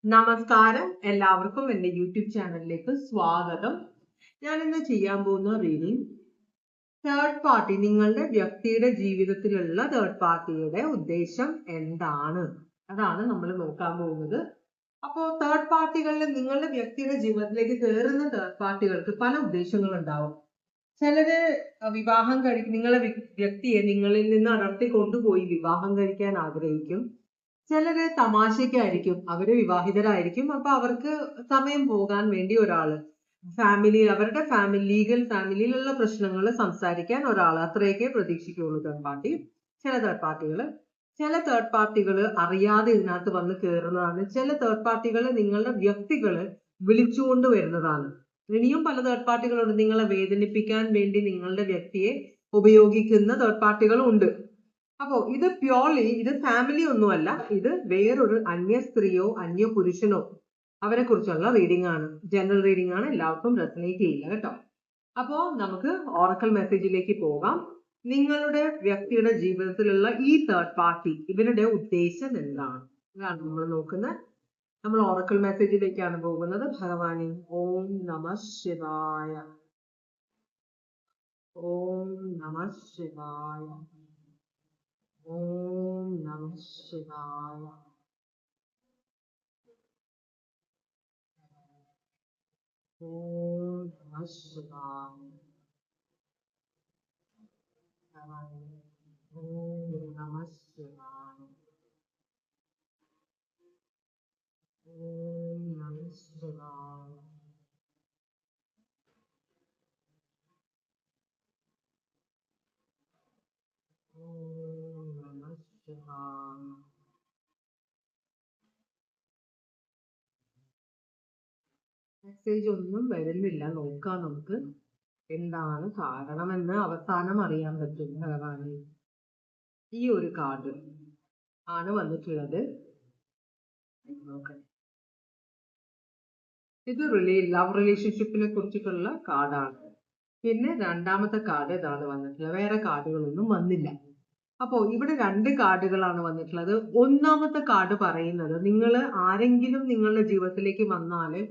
നമസ്കാരം, എല്ലാവർക്കും എൻ്റെ യൂട്യൂബ് ചാനലിലേക്ക് സ്വാഗതം. ഞാൻ ഇന്ന് ചെയ്യാൻ പോകുന്ന റീഡിംഗ് തേർഡ് പാർട്ടി, നിങ്ങളുടെ വ്യക്തിയുടെ ജീവിതത്തിലുള്ള തേർഡ് പാർട്ടിയുടെ ഉദ്ദേശം എന്താണ്, അതാണ് നമ്മൾ നോക്കാൻ പോകുന്നത്. അപ്പോൾ തേർഡ് പാർട്ടികളിൽ നിങ്ങളുടെ വ്യക്തിയുടെ ജീവിതത്തിലേക്ക് കയറുന്ന തേർഡ് പാർട്ടികൾക്ക് പല ഉദ്ദേശങ്ങൾ ഉണ്ടാവും. ചിലര് വിവാഹം നിങ്ങളെ വ്യക്തിയെ നിങ്ങളിൽ നിന്ന് അടർത്തി കൊണ്ടുപോയി വിവാഹം കഴിക്കാൻ ആഗ്രഹിക്കും. ചിലര് തമാശക്കായിരിക്കും, അവര് വിവാഹിതരായിരിക്കും, അപ്പൊ അവർക്ക് സമയം പോകാൻ വേണ്ടി ഒരാള്, അവരുടെ ലീഗൽ ഫാമിലിയിലുള്ള പ്രശ്നങ്ങൾ സംസാരിക്കാൻ ഒരാൾ, അത്രയൊക്കെ പ്രതീക്ഷിക്കുള്ളൂ തേർഡ് പാർട്ടി. ചില തേർഡ് പാർട്ടികൾ അറിയാതെ ഇതിനകത്ത് വന്ന് കയറുന്നതാണ്. ചില തേർഡ് പാർട്ടികൾ നിങ്ങളുടെ വ്യക്തികള് വിളിച്ചുകൊണ്ട് വരുന്നതാണ്. ഇനിയും പല തേർഡ് പാർട്ടികളുണ്ട്. നിങ്ങളെ വേദനിപ്പിക്കാൻ വേണ്ടി നിങ്ങളുടെ വ്യക്തിയെ ഉപയോഗിക്കുന്ന തേർഡ് പാർട്ടികളും ഉണ്ട്. അപ്പോ ഇത് ഇത് ഫാമിലി ഒന്നുമല്ല, ഇത് വേറൊരു അന്യ സ്ത്രീയോ അന്യ പുരുഷനോ അവരെ കുറിച്ചുള്ള റീഡിംഗ് ആണ്. ജനറൽ റീഡിംഗ് ആണ്, എല്ലാവർക്കും റെസനേറ്റ് ചെയ്യില്ല കേട്ടോ. അപ്പോ നമുക്ക് ഓറക്കൽ മെസ്സേജിലേക്ക് പോകാം. നിങ്ങളുടെ വ്യക്തിയുടെ ജീവിതത്തിലുള്ള ഈ തേർഡ് പാർട്ടി, ഇവരുടെ ഉദ്ദേശം എന്താണ്, ഇതാണ് നമ്മൾ നോക്കുന്നത്. നമ്മൾ ഓറക്കൽ മെസ്സേജിലേക്കാണ് പോകുന്നത്. ഭഗവാനെ, ഓം നമ ശിവായ, ഓം നമ ശിവായ, ഓം നമ ശിവായ, ഓം നമ ശിവായ, ഓം നമ ശിവായ, ഓം നമ ശിവായ, ഓം നമ ശിവായ. മെസ്സേജ് ഒന്നും വരുന്നില്ല, നോക്കാം നമുക്ക് എന്താണ് കാരണമെന്ന് അവസാനം അറിയാൻ പറ്റും. ഭഗവാനെ, ഈ ഒരു കാർഡ് ആണ് വന്നിട്ടുള്ളത്. ഇത് ലവ് റിലേഷൻഷിപ്പിനെ കുറിച്ചിട്ടുള്ള കാർഡാണ്. പിന്നെ രണ്ടാമത്തെ കാർഡ് ഇതാണ് വന്നിട്ടുള്ളത്. വേറെ കാർഡുകളൊന്നും വന്നില്ല. അപ്പോ ഇവിടെ രണ്ട് കാർഡുകളാണ് വന്നിട്ടുള്ളത്. ഒന്നാമത്തെ കാർഡ് പറയുന്നത്, നിങ്ങൾ ആരെങ്കിലും നിങ്ങളുടെ ജീവിതത്തിലേക്ക് വന്നാല്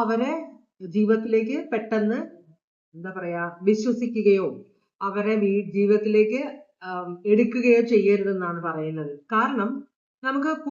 അവരെ ജീവിതത്തിലേക്ക് പെട്ടെന്ന് എന്താ പറയാ വിശ്വസിക്കുകയോ അവരെ ജീവിതത്തിലേക്ക് എടുക്കുകയോ ചെയ്യരുതെന്നാണ് പറയുന്നത്. കാരണം നമുക്ക്